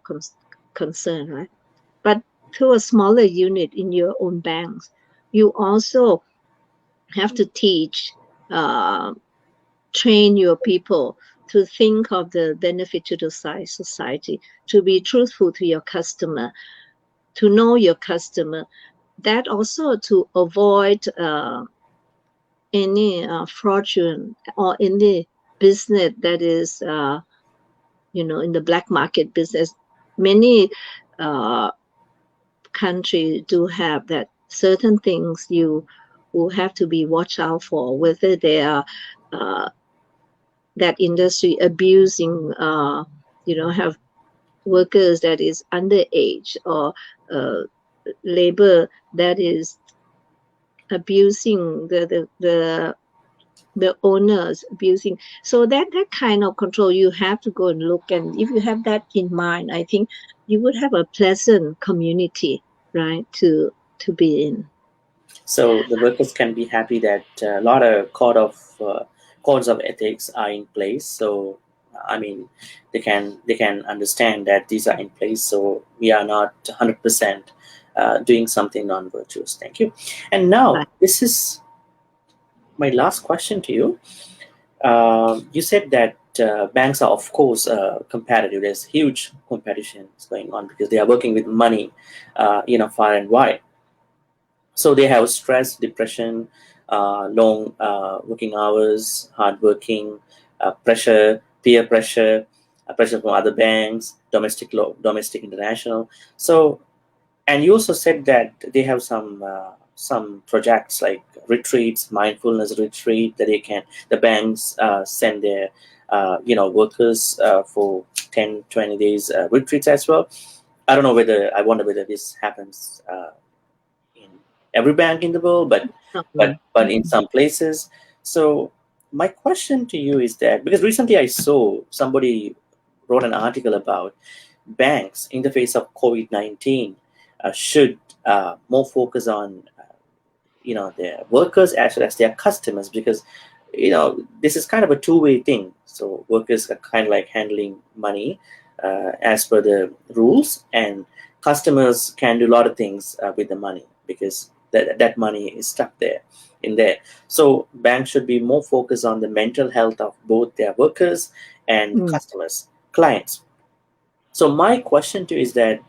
concern, right? But to a smaller unit in your own banks, you also have to teach, train your people to think of the benefit to the society, to be truthful to your customer, to know your customer. That also to avoid any fraudulent or any business that is, in the black market business. Many countries do have that certain things you will have to be watch out for, whether they are that industry abusing, have workers that is underage, or labor that is abusing the the owners abusing. So that kind of control, you have to go and look. And if you have that in mind, I think you would have a pleasant community, right, to be in. So the workers can be happy that a lot of codes of ethics are in place. So I mean, they can understand that these are in place. So we are not 100% doing something non-virtuous. Thank you. And now Right. this is my last question to you. You said that banks are, of course, competitive. There's huge competition going on because they are working with money, far and wide. So they have stress, depression, long working hours, hard working, pressure, peer pressure, pressure from other banks, domestic, international. So, and you also said that they have some projects like retreats, mindfulness retreat that the banks send their workers for 10, 20 days retreats as well. I wonder whether this happens in every bank in the world, but in some places. So my question to you is that, because recently I saw somebody wrote an article about banks in the face of COVID-19 should more focus on their workers as well as their customers, because this is kind of a two-way thing. So workers are kind of like handling money as per the rules, and customers can do a lot of things with the money because that money is stuck there in there. So banks should be more focused on the mental health of both their workers and customers, clients. So my question to you is that,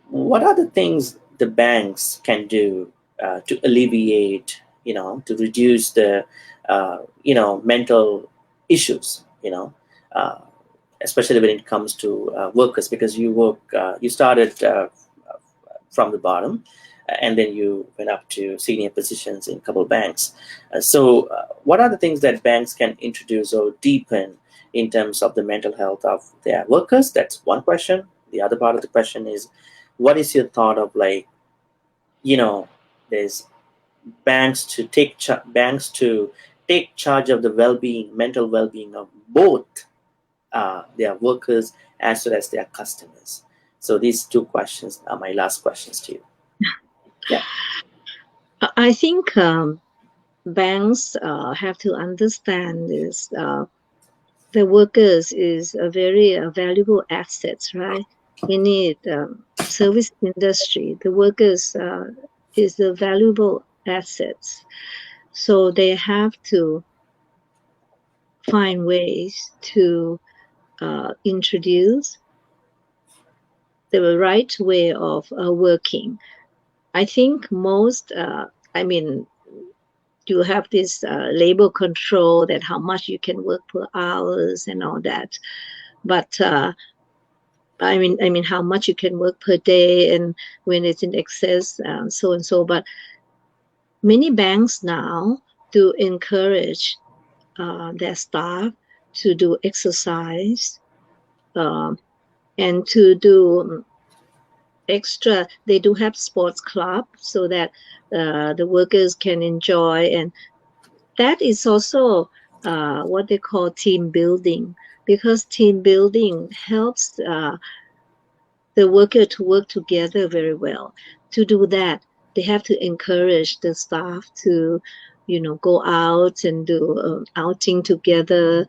what are the things the banks can do to alleviate, to reduce the, mental issues, uh, especially when it comes to workers, because you started from the bottom, and then you went up to senior positions in a couple of banks. So what are the things that banks can introduce or deepen in terms of the mental health of their workers? That's one question. The other part of the question is, what is your thought of, like, there's banks to take charge of the mental well-being of both their workers as well as their customers. So these two questions are my last questions to you. Yeah. I think banks have to understand this. The workers is a very valuable assets, right? In it, service industry, the workers is a valuable assets. So they have to find ways to introduce the right way of working. I think most, you have this labor control, that how much you can work per hours and all that. But how much you can work per day, and when it's in excess, so and so. But many banks now do encourage their staff to do exercise and to do extra. They do have sports club so that the workers can enjoy, and that is also what they call team building, because team building helps the worker to work together very well. To do that, they have to encourage the staff to, go out and do outing together.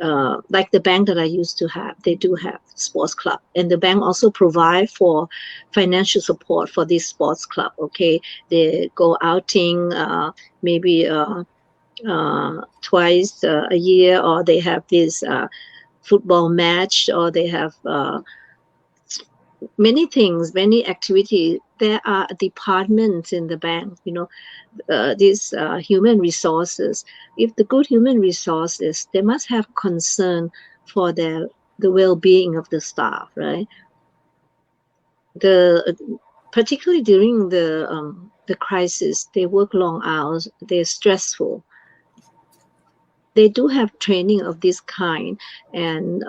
Like the bank that I used to have, they do have sports club, and the bank also provide for financial support for this sports club. Okay, they go outing maybe twice a year, or they have this football match, or they have many things, many activities. There are departments in the bank, these human resources. If the good human resources, they must have concern for the well-being of the staff, right? Particularly during the crisis, they work long hours, they're stressful. They do have training of this kind, and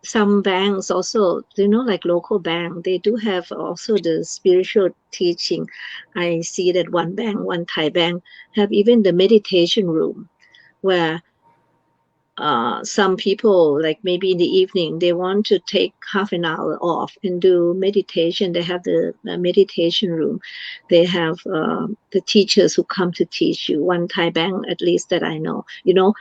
some banks also, like local bank, they do have also the spiritual teaching. I see that one Thai bank, have even the meditation room where some people, like maybe in the evening, they want to take half an hour off and do meditation. They have the meditation room. They have the teachers who come to teach you. One Thai bank, at least that I know.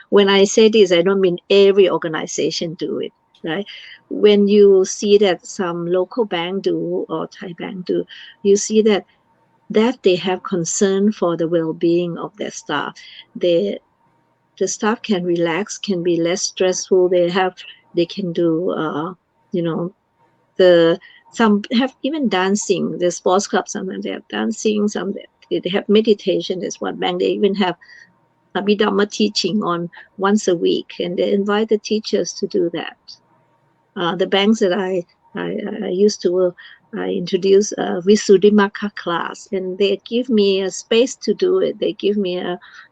When I say this, I don't mean every organization do it, right? When you see that some local bank do or Thai bank do, you see that they have concern for the well-being of their staff. The staff can relax, can be less stressful. They can do, you know, some have even dancing. The sports club, sometimes they have dancing, they have meditation. There's one bank, they even have Abhidhamma teaching on once a week, and they invite the teachers to do that. The banks that I used to work, I introduced a Visuddhimagga class, and they give me a space to do it. They give me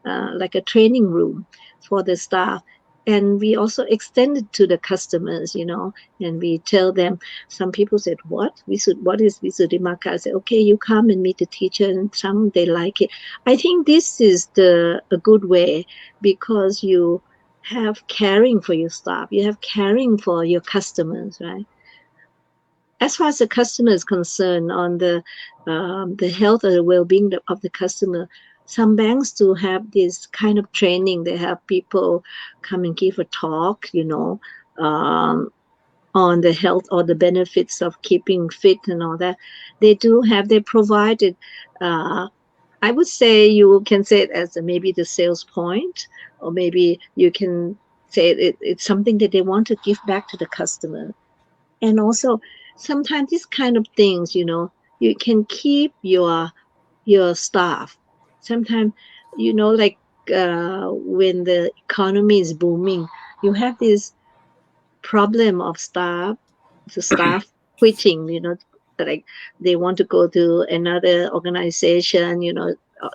like a training room for the staff. And we also extend it to the customers, and we tell them. Some people said, what is Visuddhimagga? I said, okay, you come and meet the teacher, and some, they like it. I think this is a good way, because you have caring for your staff, you have caring for your customers, right? As far as the customer is concerned, on the health or the well-being of the customer, some banks do have this kind of training. They have people come and give a talk, on the health or the benefits of keeping fit and all that. They provided, I would say you can say it as maybe the sales point, or maybe you can say it's something that they want to give back to the customer. And also, sometimes these kind of things, you can keep your staff. Sometimes, like when the economy is booming, you have this problem of the staff quitting, like they want to go to another organization,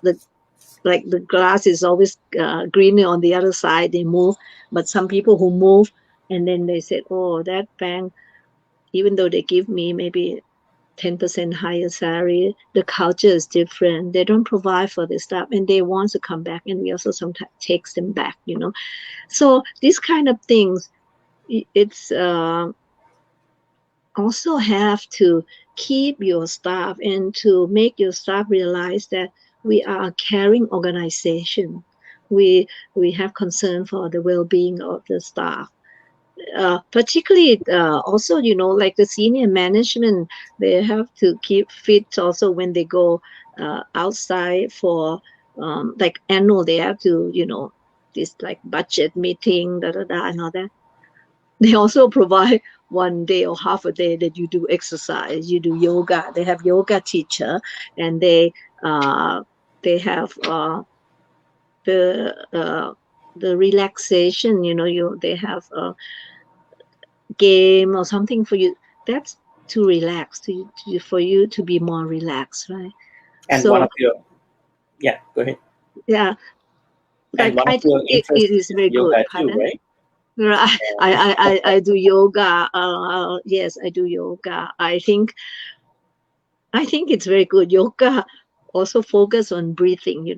the grass is always greener on the other side. They move, but some people who move, and then they said, oh, that bank, even though they give me maybe 10% higher salary, the culture is different. They don't provide for the staff, and they want to come back, and we also sometimes takes them back, So these kind of things, it's also have to keep your staff and to make your staff realize that we are a caring organization. We have concern for the well-being of the staff. Particularly also, like the senior management, they have to keep fit also when they go outside for like annual, they have to, this like budget meeting, and all that. They also provide one day or half a day that you do exercise, you do yoga. They have yoga teacher, and they have the relaxation. They have a game or something for you. That's to relax, for you to be more relaxed, right? And So one of your, yeah, go ahead. yeah, And like one of I your think it interests is is very good. yoga too, Pardon? right? Right. I do yoga. Yes, I do yoga. I think it's very good. Yoga also focus on breathing, Yeah.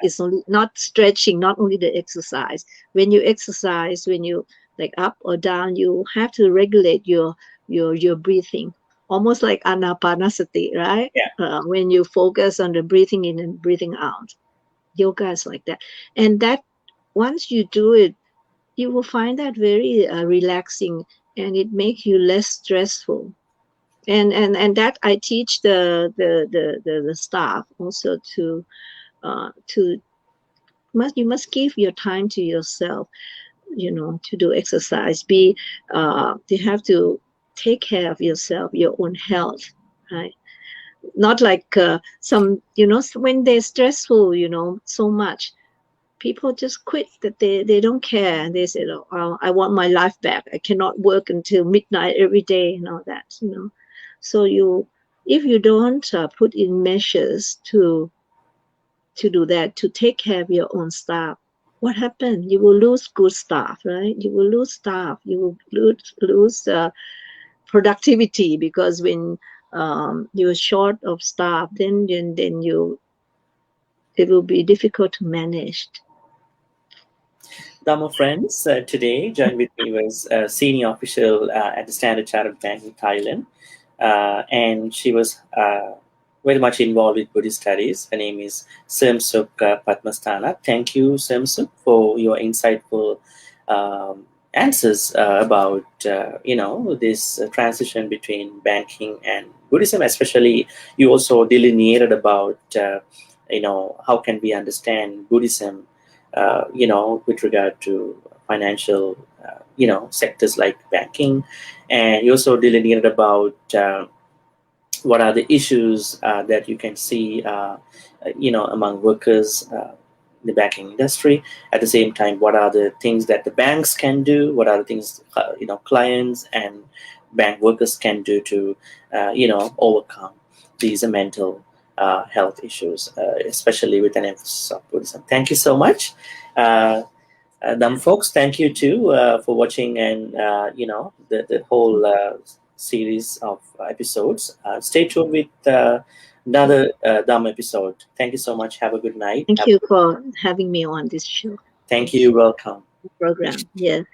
it's only not stretching, not only the exercise. When you exercise, when you like up or down, you have to regulate your breathing, almost like anapanasati, right? Yeah. When you focus on the breathing in and breathing out. Yoga is like that. And that once you do it, you will find that very relaxing, and it makes you less stressful. And that I teach the staff also to you must give your time to yourself, to do exercise. You have to take care of yourself, your own health, right? Not like some, when they're stressful, so much, people just quit, that they don't care, and they say, oh, I want my life back, I cannot work until midnight every day and all that. So if you don't put in measures to do that, to take care of your own staff, what happened? You will lose good staff, right? You will lose staff. You will lose productivity, because when you're short of staff, then it will be difficult to manage. Dhamma friends, today joined with me was a senior official at the Standard Chartered Bank in Thailand, and she was very much involved with Buddhist studies. Her name is Sermsook Patmastana. Thank you, Sermsook, for your insightful answers about this transition between banking and Buddhism. Especially, you also delineated about how can we understand Buddhism, with regard to financial, sectors like banking, and you also delineated about what are the issues that you can see, among workers in the banking industry. At the same time, what are the things that the banks can do? What are the things clients and bank workers can do to overcome these mental health issues, especially with an emphasis of Buddhism. Thank you so much. Them folks, thank you too for watching, and the whole series of episodes. Stay tuned with another Dhamma episode. Thank you so much. Have a good night. Thank you for having me on this show. Thank you. Welcome. Program. Yes.